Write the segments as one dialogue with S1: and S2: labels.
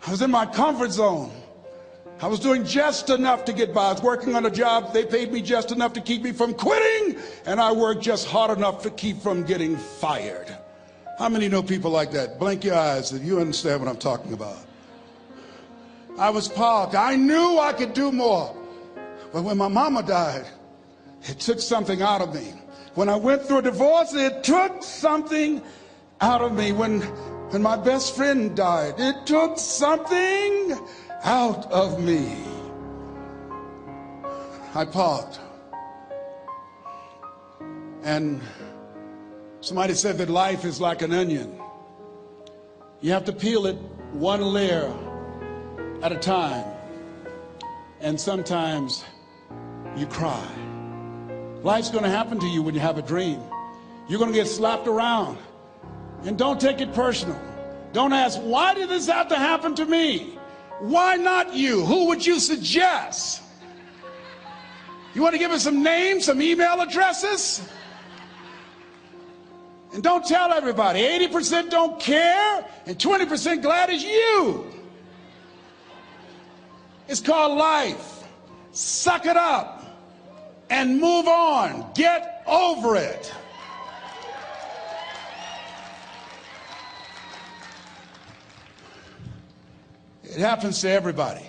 S1: I was in my comfort zone. I was doing just enough to get by. I was working on a job. They paid me just enough to keep me from quitting, and I worked just hard enough to keep from getting fired. How many know people like that? Blink your eyes if you understand what I'm talking about. I was parked. I knew I could do more. But when my mama died, it took something out of me. When I went through a divorce, it took something out of me. When my best friend died, it took something out of me. I parked. And somebody said that life is like an onion. You have to peel it one layer at a time. And sometimes you cry. Life's going to happen to you when you have a dream. You're going to get slapped around. And don't take it personal. Don't ask, why did this have to happen to me? Why not you? Who would you suggest? You want to give us some names, some email addresses? And don't tell everybody. 80% don't care and 20% glad it's you. It's called life. Suck it up and move on. Get over it. It happens to everybody.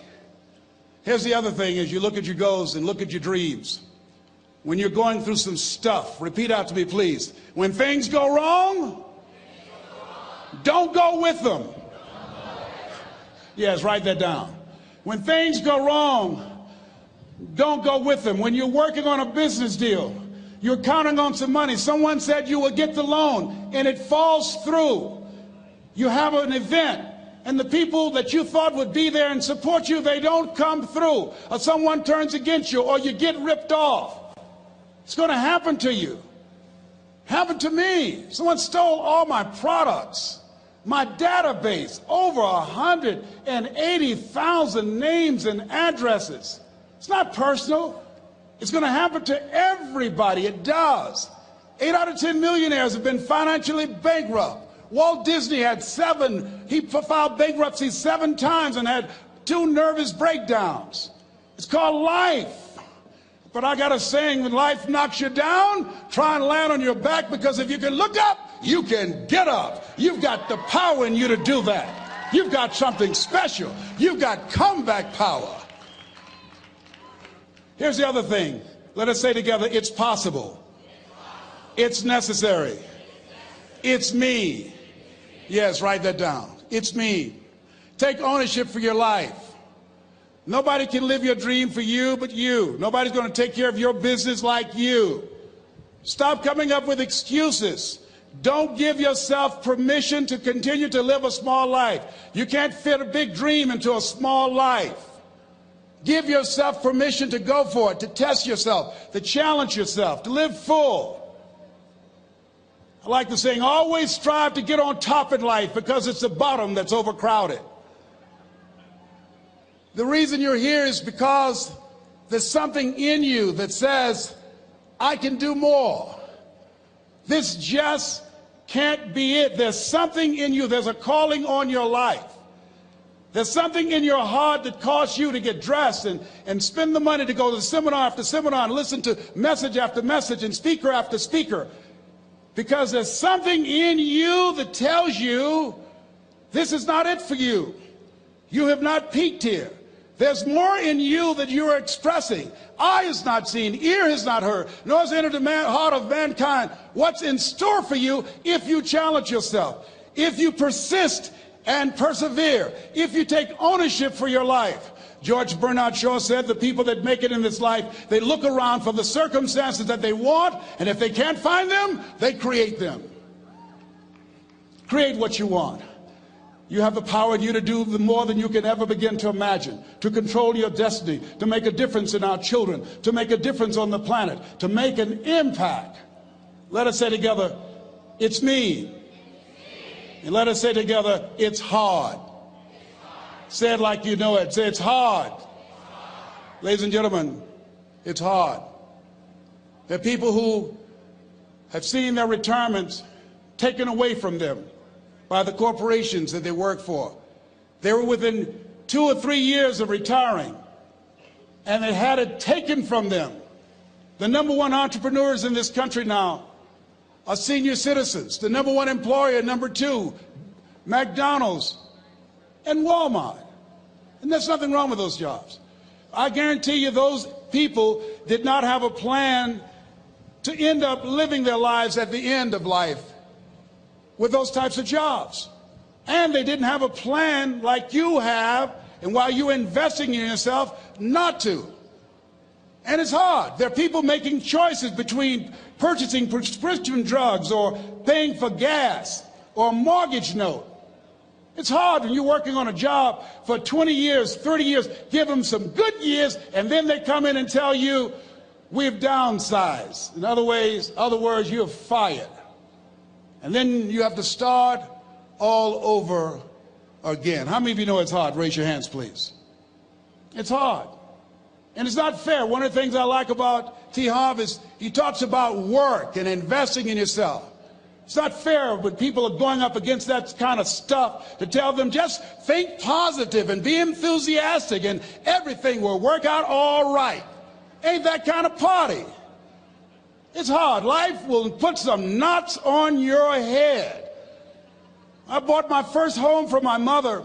S1: Here's the other thing: as you look at your goals and look at your dreams, when you're going through some stuff, repeat out to me, please. When things go wrong, don't go with them. Yes, write that down. When things go wrong, don't go with them. When you're working on a business deal, you're counting on some money. Someone said you will get the loan, and it falls through. You have an event, and the people that you thought would be there and support you, they don't come through. Or someone turns against you, or you get ripped off. It's going to happen to you. Happened to me. Someone stole all my products, my database, over 180,000 names and addresses. It's not personal. It's going to happen to everybody. It does. 8 out of 10 millionaires have been financially bankrupt. Walt Disney had he filed bankruptcy 7 times and had 2 nervous breakdowns. It's called life. But I got a saying: when life knocks you down, try and land on your back, because if you can look up, you can get up. You've got the power in you to do that. You've got something special. You've got comeback power. Here's the other thing. Let us say together, it's possible. It's necessary. It's me. Yes, write that down. It's me. Take ownership for your life. Nobody can live your dream for you but you. Nobody's going to take care of your business like you. Stop coming up with excuses. Don't give yourself permission to continue to live a small life. You can't fit a big dream into a small life. Give yourself permission to go for it, to test yourself, to challenge yourself, to live full. I like the saying, always strive to get on top in life, because it's the bottom that's overcrowded. The reason you're here is because there's something in you that says, I can do more. This just can't be it. There's something in you. There's a calling on your life. There's something in your heart that caused you to get dressed and spend the money to go to seminar after seminar and listen to message after message and speaker after speaker. Because there's something in you that tells you this is not it for you. You have not peaked here. There's more in you that you are expressing. Eye has not seen, ear has not heard, nor has entered the heart of mankind what's in store for you if you challenge yourself, if you persist and persevere, if you take ownership for your life. George Bernard Shaw said the people that make it in this life, they look around for the circumstances that they want, and if they can't find them, they create them. Create what you want. You have the power in you to do more than you can ever begin to imagine, to control your destiny, to make a difference in our children, to make a difference on the planet, to make an impact. Let us say together, it's me. And let us say together, it's hard. Say it like you know it. Say, it's hard. Ladies and gentlemen, it's hard. There are people who have seen their retirements taken away from them by the corporations that they work for. They were within 2 or 3 years of retiring, and they had it taken from them. The number one entrepreneurs in this country now are senior citizens. The number one employer, number two, McDonald's and Walmart. And there's nothing wrong with those jobs. I guarantee you those people did not have a plan to end up living their lives at the end of life with those types of jobs. And they didn't have a plan like you have, and while you're investing in yourself, not to. And it's hard. There are people making choices between purchasing prescription drugs or paying for gas or a mortgage note. It's hard when you're working on a job for 20 years, 30 years, give them some good years, and then they come in and tell you, we've downsized. In other words, you're fired. And then you have to start all over again. How many of you know it's hard? Raise your hands, please. It's hard. And it's not fair. One of the things I like about T. Harv is he talks about work and investing in yourself. It's not fair when people are going up against that kind of stuff to tell them just think positive and be enthusiastic and everything will work out all right. Ain't that kind of party. It's hard. Life will put some knots on your head. I bought my first home for my mother.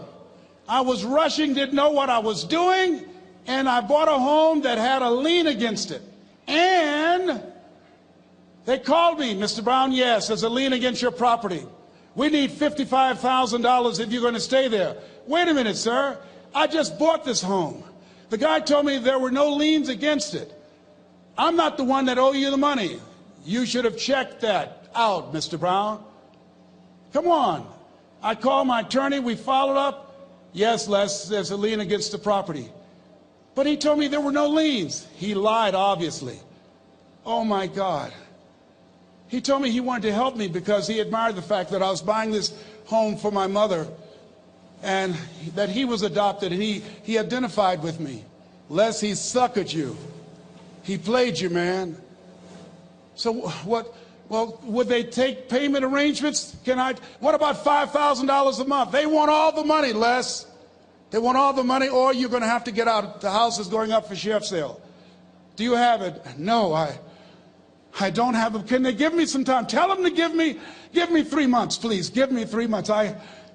S1: I was rushing, didn't know what I was doing, and I bought a home that had a lien against it. And they called me, Mr. Brown, yes, there's a lien against your property. We need $55,000 if you're going to stay there. Wait a minute, sir. I just bought this home. The guy told me there were no liens against it. I'm not the one that owe you the money. You should have checked that out, Mr. Brown. Come on. I called my attorney. We followed up. Yes, Les, there's a lien against the property. But he told me there were no liens. He lied, obviously. Oh, my God. He told me he wanted to help me because he admired the fact that I was buying this home for my mother and that he was adopted, and he identified with me. Les, he suckered you. He played you, man. So what? Well, would they take payment arrangements? What about $5,000 a month? They want all the money, Les. They want all the money, or you're going to have to get out. The house is going up for sheriff's sale. Do you have it? No, I don't have it. Can they give me some time? Tell them to give me 3 months, please. Give me 3 months.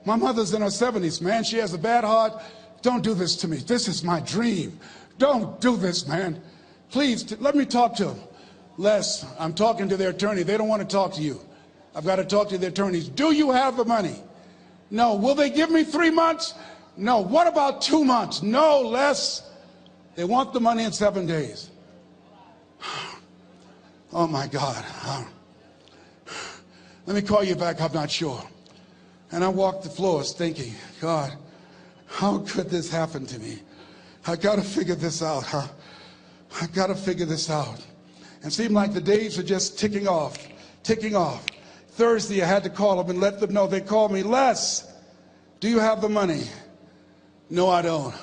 S1: My mother's in her 70s, man. She has a bad heart. Don't do this to me. This is my dream. Don't do this, man. Please, let me talk to them. Les, I'm talking to their attorney. They don't want to talk to you. I've got to talk to the attorneys. Do you have the money? No. Will they give me 3 months? No. What about 2 months? No, Les. They want the money in 7 days. Oh, my God. Let me call you back. I'm not sure. And I walked the floors thinking, God, how could this happen to me? I got to figure this out. I got to figure this out. And it seemed like the days were just ticking off. Thursday, I had to call them and let them know. They called me, Les, do you have the money? No, I don't.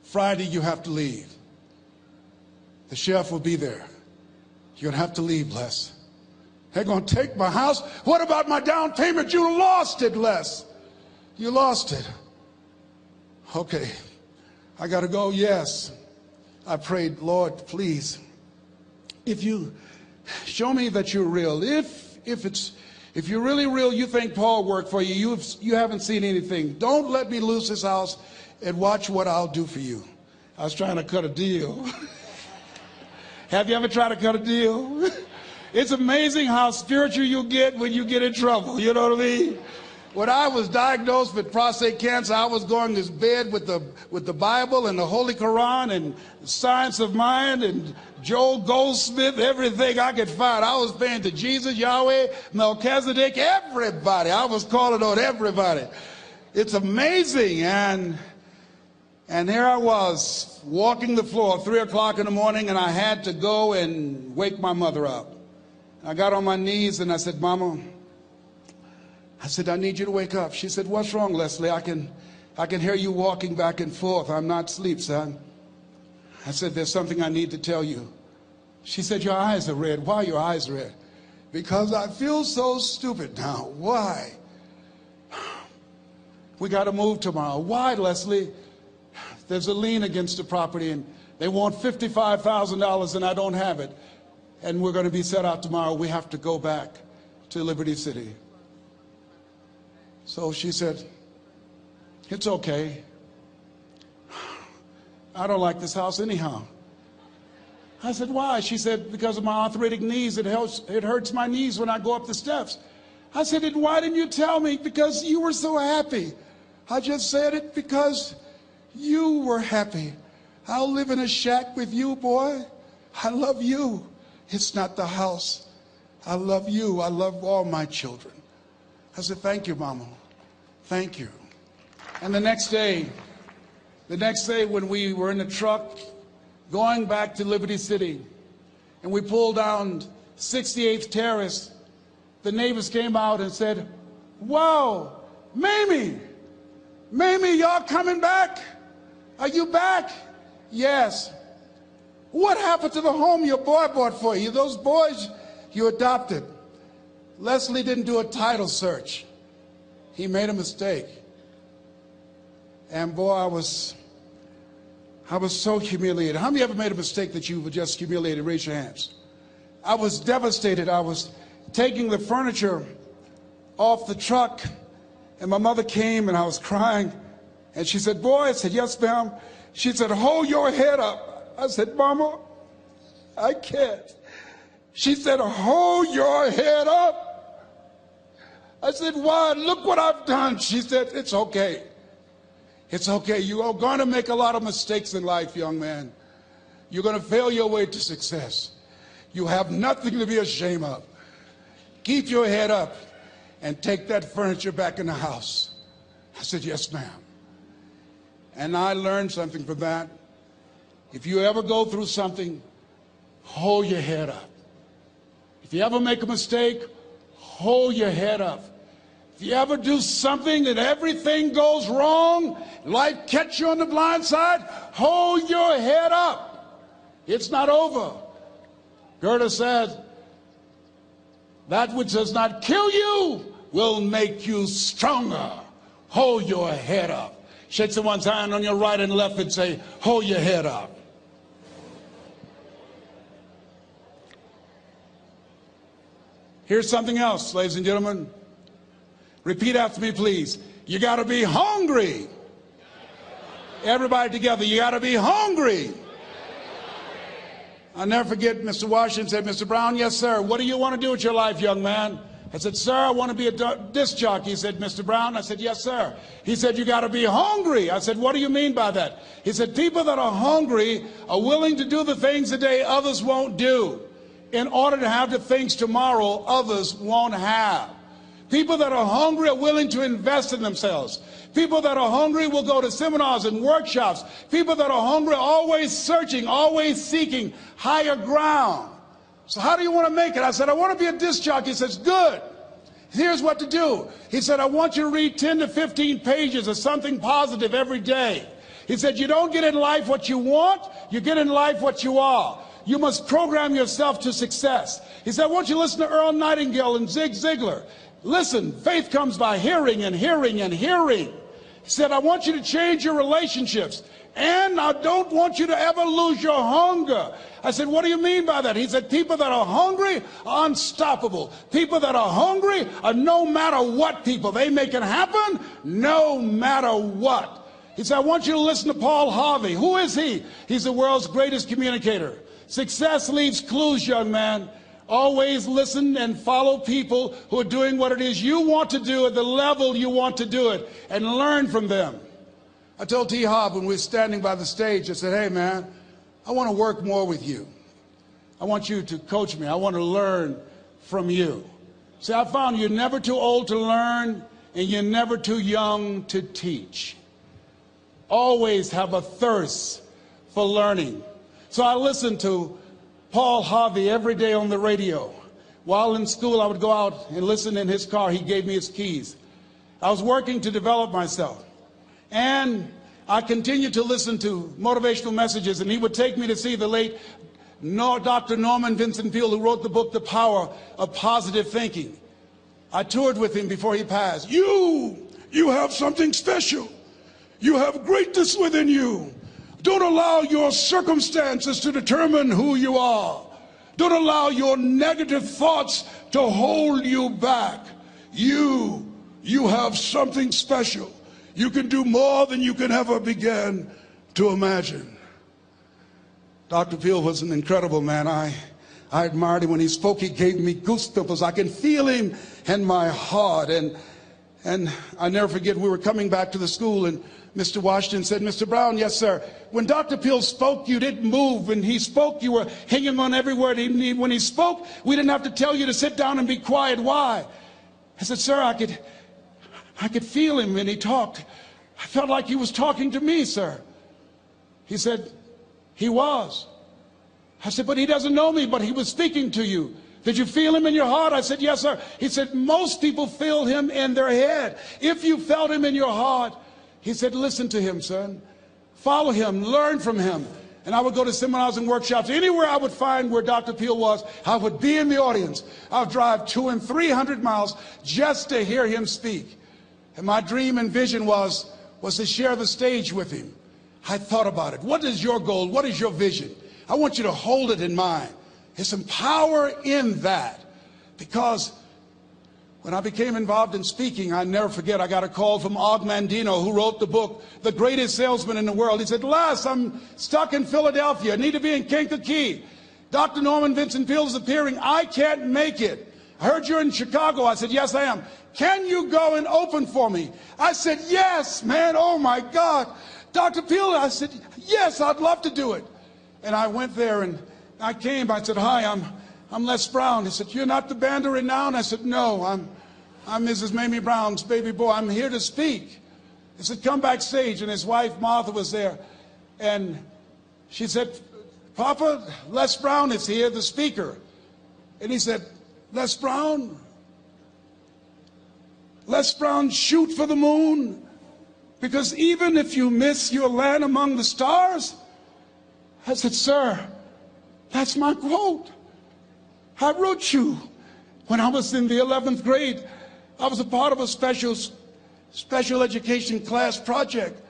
S1: Friday, you have to leave. The sheriff will be there. You're going to have to leave, Les. They're going to take my house. What about my down payment? You lost it, Les. You lost it. Okay. I got to go. Yes. I prayed, Lord, please, if you show me that you're real, if you're really real, you think Paul worked for you, you haven't seen anything. Don't let me lose this house and watch what I'll do for you. I was trying to cut a deal. Have you ever tried to cut a deal? It's amazing how spiritual you get when you get in trouble. You know what I mean? When I was diagnosed with prostate cancer, I was going to bed with the Bible and the Holy Quran and Science of Mind and Joel Goldsmith, everything I could find. I was praying to Jesus, Yahweh, Melchizedek, everybody. I was calling on everybody. It's amazing. And here I was walking the floor at 3 o'clock in the morning, and I had to go and wake my mother up. I got on my knees and I said, Mama, I need you to wake up. She said, what's wrong, Leslie? I can hear you walking back and forth. I'm not asleep, son. I said, there's something I need to tell you. She said, your eyes are red. Why are your eyes red? Because I feel so stupid now. Why? we got to move tomorrow. Why, Leslie? There's a lien against the property, and they want $55,000, and I don't have it. And we're going to be set out tomorrow. We have to go back to Liberty City. So she said, it's okay. I don't like this house anyhow. I said, why? She said, because of my arthritic knees, it hurts my knees when I go up the steps. I said, and why didn't you tell me? Because you were so happy. I just said it because you were happy. I'll live in a shack with you, boy. I love you. It's not the house. I love you. I love all my children. I said, thank you, Mama. Thank you. And the next day when we were in the truck going back to Liberty City, and we pulled down 68th Terrace, the neighbors came out and said, wow, Mamie, y'all coming back? Are you back? Yes. What happened to the home your boy bought for you? Those boys you adopted. Leslie didn't do a title search. He made a mistake. And boy, I was so humiliated. How many ever made a mistake that you were just humiliated? Raise your hands. I was devastated. I was taking the furniture off the truck, and my mother came, and I was crying. And she said, boy, I said, yes, ma'am. She said, hold your head up. I said, Mama, I can't. She said, hold your head up. I said, why? Look what I've done. She said, it's okay. It's okay. You are going to make a lot of mistakes in life, young man. You're going to fail your way to success. You have nothing to be ashamed of. Keep your head up and take that furniture back in the house. I said, yes, ma'am. And I learned something from that. If you ever go through something, hold your head up. If you ever make a mistake, hold your head up. If you ever do something that everything goes wrong, life catch you on the blind side, hold your head up. It's not over. Goethe said, that which does not kill you will make you stronger. Hold your head up. Shake someone's hand on your right and left and say, hold your head up. Here's something else, ladies and gentlemen. Repeat after me, please. You got to be hungry. Everybody together, you got to be hungry. I'll never forget Mr. Washington said, Mr. Brown, yes, sir. What do you want to do with your life, young man? I said, sir, I want to be a disc jockey. He said, Mr. Brown? I said, yes, sir. He said, you got to be hungry. I said, what do you mean by that? He said, people that are hungry are willing to do the things today others won't do in order to have the things tomorrow others won't have. People that are hungry are willing to invest in themselves. People that are hungry will go to seminars and workshops. People that are hungry are always searching, always seeking higher ground. So how do you want to make it? I said, I want to be a disc jockey. He says, good. Here's what to do. He said, I want you to read 10 to 15 pages of something positive every day. He said, you don't get in life what you want, you get in life what you are. You must program yourself to success. He said, I want you to listen to Earl Nightingale and Zig Ziglar. Listen, faith comes by hearing and hearing and hearing. He said, I want you to change your relationships. And I don't want you to ever lose your hunger. I said, what do you mean by that? He said, people that are hungry are unstoppable. People that are hungry are no matter what people. They make it happen no matter what. He said, I want you to listen to Paul Harvey. Who is he? He's the world's greatest communicator. Success leaves clues, young man. Always listen and follow people who are doing what it is you want to do at the level you want to do it, and learn from them. I told T. Hobb when we were standing by the stage, I said, hey man, I want to work more with you. I want you to coach me. I want to learn from you. See, I found you're never too old to learn and you're never too young to teach. Always have a thirst for learning. So I listened to Paul Harvey every day on the radio. While in school, I would go out and listen in his car. He gave me his keys. I was working to develop myself. And I continued to listen to motivational messages, and he would take me to see the late Dr. Norman Vincent Peale, who wrote the book, The Power of Positive Thinking. I toured with him before he passed. You You have something special. You have greatness within you. Don't allow your circumstances to determine who you are. Don't allow your negative thoughts to hold you back. You have something special. You can do more than you can ever begin to imagine. Dr. Peel was an incredible man. I admired him. When he spoke, he gave me goosebumps. I can feel him in my heart. And I never forget, we were coming back to the school, and Mr. Washington said, Mr. Brown, yes, sir. When Dr. Peel spoke, you didn't move. When he spoke, you were hanging on every word. When he spoke, we didn't have to tell you to sit down and be quiet. Why? I said, sir, I could feel him when he talked. I felt like he was talking to me, sir. He said, he was. I said, but he doesn't know me, but he was speaking to you. Did you feel him in your heart? I said, yes, sir. He said, most people feel him in their head. If you felt him in your heart, he said, listen to him, son. Follow him, learn from him. And I would go to seminars and workshops. Anywhere I would find where Dr. Peel was, I would be in the audience. I would drive 200 and 300 miles just to hear him speak. And my dream and vision was to share the stage with him. I thought about it. What is your goal? What is your vision? I want you to hold it in mind. There's some power in that. Because when I became involved in speaking, I never forget, I got a call from Og Mandino, who wrote the book, The Greatest Salesman in the World. He said, Les, I'm stuck in Philadelphia. I need to be in Kankakee. Dr. Norman Vincent Peale is appearing. I can't make it. I heard you're in Chicago. I said, yes, I am. Can you go and open for me? I said, yes, man. Oh, my God. Dr. Peale, I said, yes, I'd love to do it. And I went there and I came. I said, hi, I'm Les Brown. He said, you're not the band of renown? I said, no, I'm Mrs. Mamie Brown's baby boy. I'm here to speak. He said, come backstage. And his wife, Martha, was there. And she said, Papa, Les Brown is here, the speaker. And he said, Les Brown? Les Brown, shoot for the moon? Because even if you miss, you'll land among the stars? I said, sir, that's my quote. I wrote you when I was in the 11th grade. I was a part of a special education class project.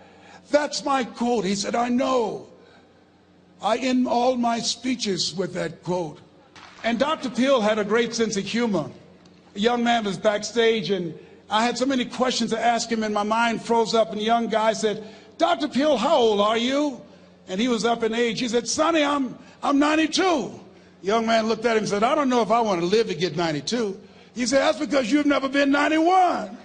S1: That's my quote. He said, I know. I end all my speeches with that quote. And Dr. Peel had a great sense of humor. A young man was backstage, and I had so many questions to ask him, and my mind froze up, and the young guy said, Dr. Peel, how old are you? And he was up in age. He said, Sonny, I'm 92. The young man looked at him and said, I don't know if I want to live to get 92. He said, that's because you've never been 91.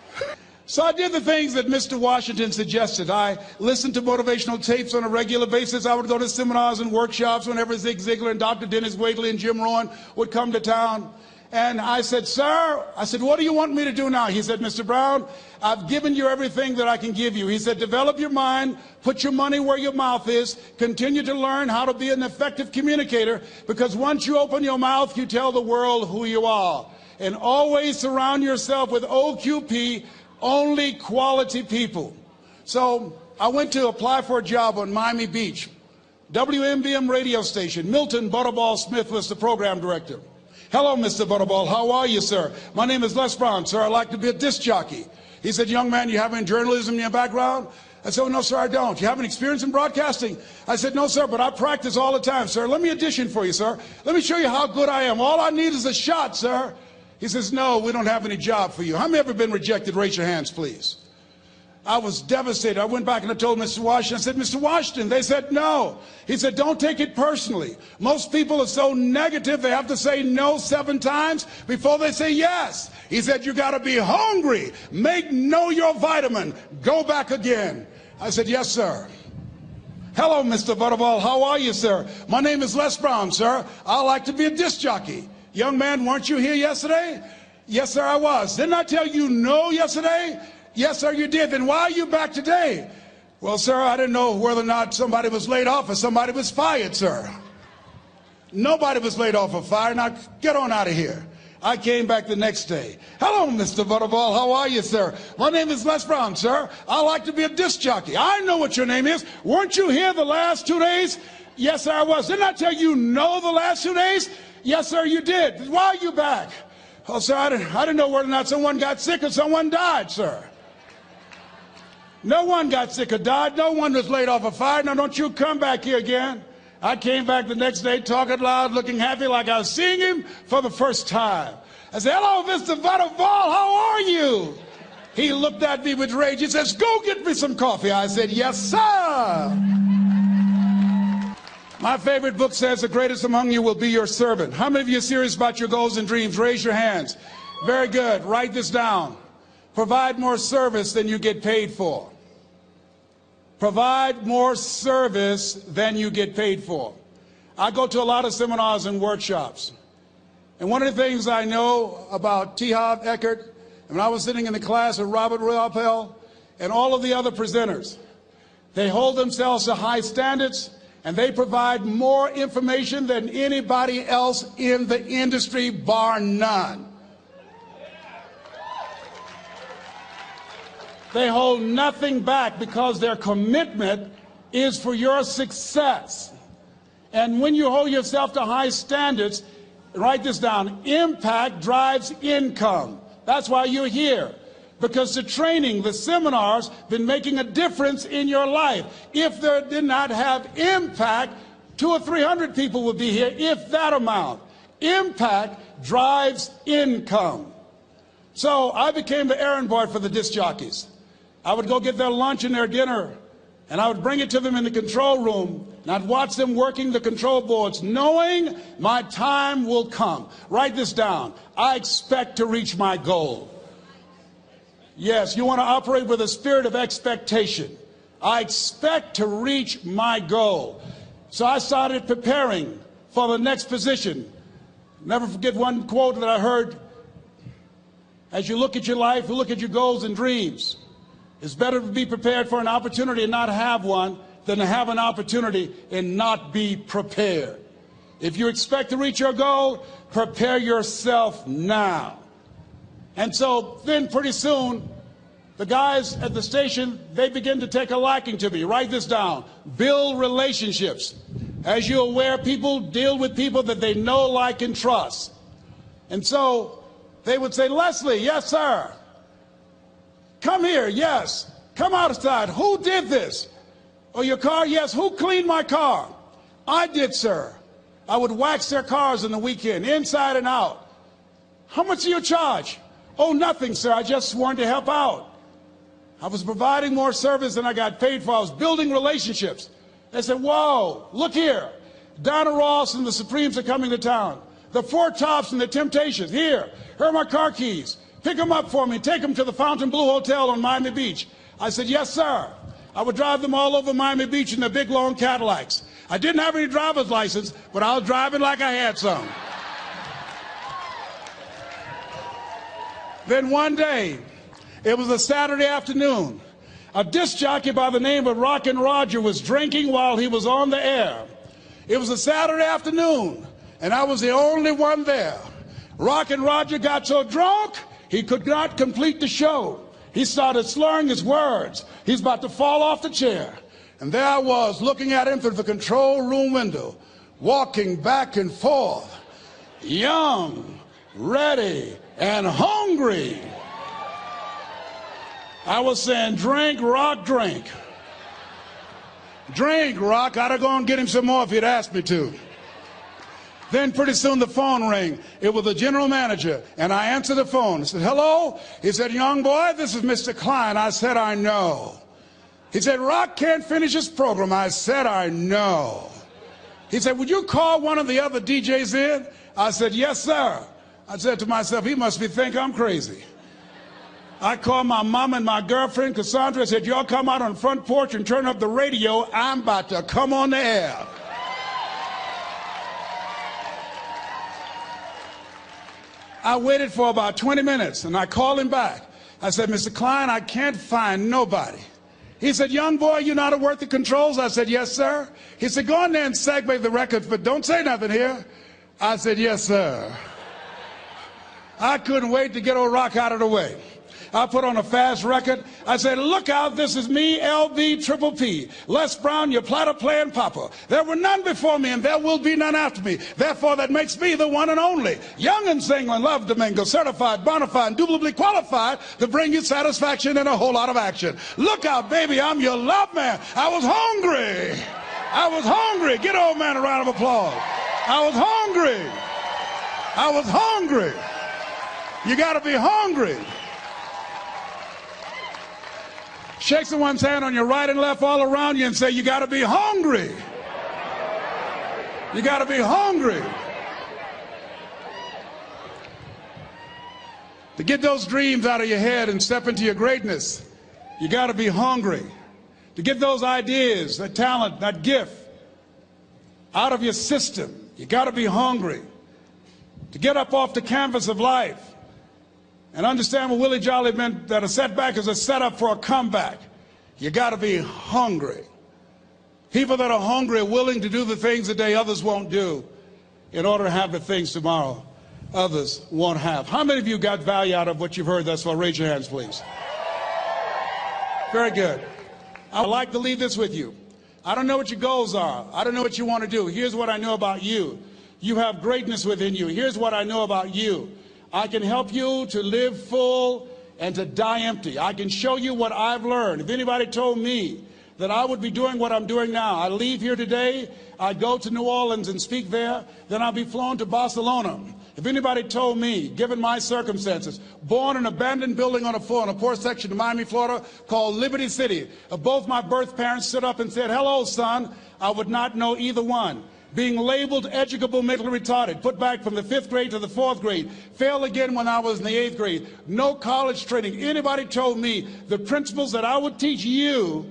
S1: So I did the things that Mr. Washington suggested. I listened to motivational tapes on a regular basis. I would go to seminars and workshops whenever Zig Ziglar and Dr. Dennis Waitley and Jim Rohn would come to town. And I said, sir, what do you want me to do now? He said, Mr. Brown, I've given you everything that I can give you. He said, develop your mind, put your money where your mouth is, continue to learn how to be an effective communicator, because once you open your mouth, you tell the world who you are. And always surround yourself with OQP, only quality people. So I went to apply for a job on Miami Beach, WMBM radio station. Milton Butterball Smith was the program director. Hello, Mr. Butterball. How are you, sir? My name is Les Brown, sir. I'd like to be a disc jockey. He said, young man, you have any journalism in your background? I said, oh, no, sir, I don't. You have any experience in broadcasting? I said, no, sir, but I practice all the time, sir. Let me audition for you, sir. Let me show you how good I am. All I need is a shot, sir. He says, no, we don't have any job for you. How many ever been rejected? Raise your hands, please. I was devastated. I went back and I told Mr. Washington, I said, Mr. Washington, they said no. He said, don't take it personally. Most people are so negative, they have to say no 7 times before they say yes. He said, you got to be hungry. Know your vitamin. Go back again. I said, yes, sir. Hello, Mr. Butterball. How are you, sir? My name is Les Brown, sir. I like to be a disc jockey. Young man, weren't you here yesterday? Yes, sir, I was. Didn't I tell you no yesterday? Yes, sir, you did. Then why are you back today? Well, sir, I didn't know whether or not somebody was laid off or somebody was fired, sir. Nobody was laid off or fired. Now, get on out of here. I came back the next day. Hello, Mr. Butterball. How are you, sir? My name is Les Brown, sir. I like to be a disc jockey. I know what your name is. Weren't you here the last 2 days? Yes, sir, I was. Didn't I tell you no the last 2 days? Yes, sir, you did. Why are you back? Oh, sir, I didn't know whether or not someone got sick or someone died, sir. No one got sick or died. No one was laid off a fire. Now don't you come back here again. I came back the next day talking loud, looking happy like I was seeing him for the first time. I said, hello, Mr. Butterball, how are you? He looked at me with rage. He says, go get me some coffee. I said, yes, sir. My favorite book says, the greatest among you will be your servant. How many of you are serious about your goals and dreams? Raise your hands. Very good. Write this down. Provide more service than you get paid for. Provide more service than you get paid for. I go to a lot of seminars and workshops. And one of the things I know about T. Harv Eckert, when I was sitting in the class with Robert Ruppel and all of the other presenters, they hold themselves to high standards and they provide more information than anybody else in the industry, bar none. They hold nothing back because their commitment is for your success. And when you hold yourself to high standards, write this down, impact drives income. That's why you're here. Because the training, the seminars, been making a difference in your life. If they did not have impact, 200 or 300 people would be here, if that amount. Impact drives income. So I became the errand boy for the disc jockeys. I would go get their lunch and their dinner, and I would bring it to them in the control room, and I'd watch them working the control boards, knowing my time will come. Write this down. I expect to reach my goal. Yes, you want to operate with a spirit of expectation. I expect to reach my goal. So I started preparing for the next position. Never forget one quote that I heard. As you look at your life, you look at your goals and dreams. It's better to be prepared for an opportunity and not have one than to have an opportunity and not be prepared. If you expect to reach your goal, prepare yourself now. And so then pretty soon, the guys at the station, they begin to take a liking to me. Write this down. Build relationships. As you're aware, people deal with people that they know, like, and trust. And so they would say, Leslie, yes, sir. Come here, yes. Come outside. Who did this? Oh, your car? Yes. Who cleaned my car? I did, sir. I would wax their cars on the weekend, inside and out. How much do you charge? Oh, nothing, sir. I just sworn to help out. I was providing more service than I got paid for. I was building relationships. They said, whoa, look here. Donna Ross and the Supremes are coming to town. The Four Tops and the Temptations. Here are my car keys. Pick them up for me. Take them to the Fontainebleau Hotel on Miami Beach. I said, yes, sir. I would drive them all over Miami Beach in their big, long Cadillacs. I didn't have any driver's license, but I was driving like I had some. Then one day, it was a Saturday afternoon, a disc jockey by the name of Rockin' Roger was drinking while he was on the air. It was a Saturday afternoon, and I was the only one there. Rockin' Roger got so drunk, he could not complete the show. He started slurring his words. He's about to fall off the chair. And there I was, looking at him through the control room window, walking back and forth, young, ready, and hungry. I was saying, drink, Rock, drink. Drink, Rock. I'd have gone and get him some more if he'd asked me to. Then pretty soon the phone rang. It was the general manager, and I answered the phone. I said, hello? He said, young boy, this is Mr. Klein. I said, I know. He said, Rock can't finish his program. I said, I know. He said, would you call one of the other DJs in? I said, yes, sir. I said to myself, he must think I'm crazy. I called my mom and my girlfriend, Cassandra. I said, y'all come out on the front porch and turn up the radio. I'm about to come on the air. I waited for about 20 minutes, and I called him back. I said, Mr. Klein, I can't find nobody. He said, young boy, you know how to work the controls? I said, yes, sir. He said, go in there and segue the records, but don't say nothing here. I said, yes, sir. I couldn't wait to get old Rock out of the way. I put on a fast record. I said, look out, this is me, LB Triple P. Les Brown, your platter playing papa. There were none before me and there will be none after me. Therefore, that makes me the one and only. Young and single and love Domingo, certified, bona fide, indubitably qualified to bring you satisfaction and a whole lot of action. Look out, baby, I'm your love man. I was hungry. I was hungry. Get old man a round of applause. I was hungry. I was hungry. You got to be hungry. Shake someone's hand on your right and left all around you and say, you got to be hungry. You got to be hungry. To get those dreams out of your head and step into your greatness, you got to be hungry. To get those ideas, that talent, that gift out of your system, you got to be hungry. To get up off the canvas of life and understand what Willie Jolly meant, that a setback is a setup for a comeback, you got to be hungry. People that are hungry are willing to do the things today others won't do in order to have the things tomorrow others won't have. How many of you got value out of what you've heard thus far? Raise your hands, please. Very good. I'd like to leave this with you. I don't know what your goals are. I don't know what you want to do. Here's what I know about you. You have greatness within you. Here's what I know about you. I can help you to live full and to die empty. I can show you what I've learned. If anybody told me that I would be doing what I'm doing now, I leave here today, I go to New Orleans and speak there, then I'll be flown to Barcelona. If anybody told me, given my circumstances, born in an abandoned building on a poor section of Miami, Florida, called Liberty City, both my birth parents stood up and said, hello, son, I would not know either one. Being labeled educable mentally retarded, put back from the 5th grade to the 4th grade, failed again when I was in the 8th grade, no college training. Anybody told me the principles that I would teach you,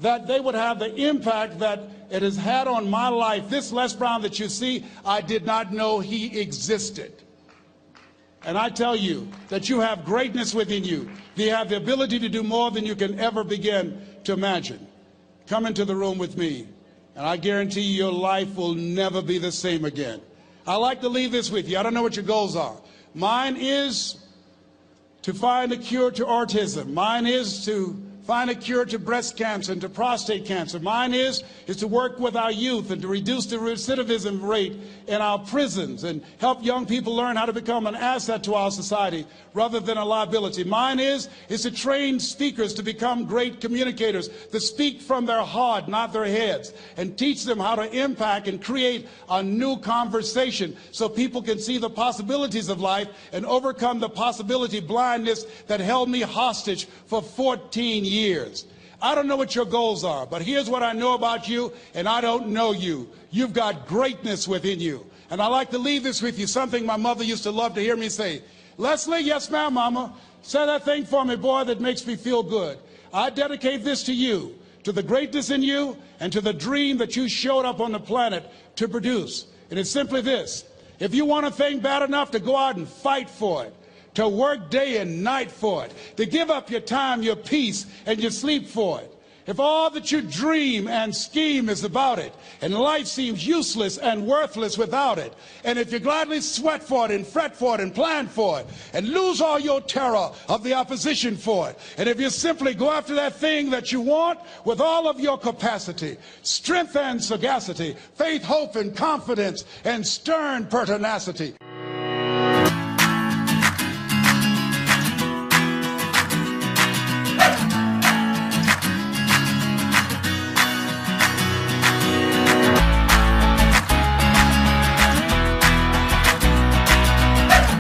S1: that they would have the impact that it has had on my life. This Les Brown that you see, I did not know he existed. And I tell you that you have greatness within you. You have the ability to do more than you can ever begin to imagine. Come into the room with me, and I guarantee you your life will never be the same again. I like to leave this with you. I don't know what your goals are. Mine is to find a cure to autism. Mine is to find a cure to breast cancer and to prostate cancer. Mine is to work with our youth and to reduce the recidivism rate in our prisons and help young people learn how to become an asset to our society rather than a liability. Mine is to train speakers to become great communicators, to speak from their heart, not their heads, and teach them how to impact and create a new conversation so people can see the possibilities of life and overcome the possibility blindness that held me hostage for 14 years. I don't know what your goals are, but here's what I know about you, and I don't know you. You've got greatness within you. And I like to leave this with you, something my mother used to love to hear me say. Leslie, yes ma'am, mama, say that thing for me, boy, that makes me feel good. I dedicate this to you, to the greatness in you, and to the dream that you showed up on the planet to produce. And it's simply this: if you want a thing bad enough to go out and fight for it, to work day and night for it, to give up your time, your peace, and your sleep for it. If all that you dream and scheme is about it, and life seems useless and worthless without it, and if you gladly sweat for it and fret for it and plan for it, and lose all your terror of the opposition for it, and if you simply go after that thing that you want with all of your capacity, strength and sagacity, faith, hope, and confidence, and stern pertinacity,